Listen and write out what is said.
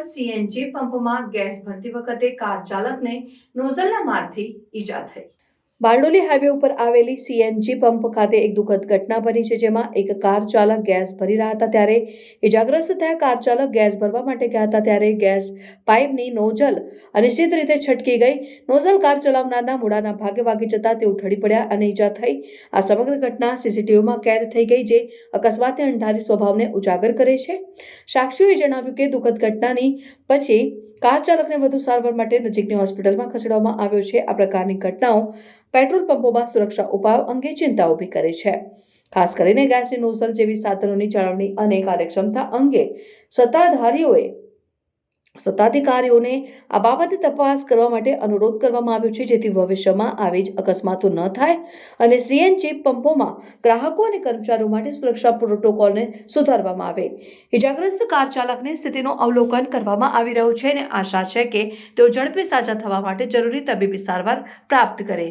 CNG પંપમાં gas ભરતી વખતે car ચાલકને નોઝલના મારથી ઈજા થઈ। બારડોલી હાઈવે ઉપર આવેલી સીએનજી પંપ ખાતે એક દુઃખદ ઘટના બની છે, જેમાં એક કાર ચાલક ગેસ ભરી રહ્યા હતા ત્યારે ઈજાગ્રસ્ત થયા। કાર ચાલક ગેસ ભરવા માટે ગયા હતા ત્યારે ગેસ પાઇપની નોઝલ અનિશ્ચિત રીતે છટકી ગઈ। નોઝલ કાર ચલાવનારના મૂળાના ભાગે વાગી જતા તેઓ ઢળી પડ્યા અને ઈજા થઈ। આ સમગ્ર ઘટના સીસીટીવીમાં કેદ થઈ ગઈ, જે અકસ્માતની અણધારી સ્વભાવને ઉજાગર કરે છે। સાક્ષીઓએ જણાવ્યું કે દુઃખદ ઘટનાની પછી કાર ચાલકને વધુ સારવાર માટે નજીકની હોસ્પિટલમાં ખસેડવામાં આવ્યો છે। આ પ્રકારની ઘટનાઓ પેટ્રોલ પંપોમાં સુરક્ષા ઉપાયો અંગે ચિંતા ઊભી કરે છે, ખાસ કરીને ગેસની નોઝલ જેવી સાધનોની જાળવણી અને કાર્યક્ષમતા અંગે સત્તાધિકારીઓને આ બાબતે તપાસ કરવા માટે અનુરોધ કરવામાં આવ્યો છે, જેથી ભવિષ્યમાં આવી જ અકસ્માતો ન થાય અને સીએનજી પંપોમાં ગ્રાહકો અને કર્મચારીઓ માટે સુરક્ષા પ્રોટોકોલને સુધારવામાં આવે। ઈજાગ્રસ્ત કાર ચાલકની સ્થિતિનું અવલોકન કરવામાં આવી રહ્યું છે અને આશા છે કે તેઓ ઝડપી સાજા થવા માટે જરૂરી તબીબી સારવાર પ્રાપ્ત કરે।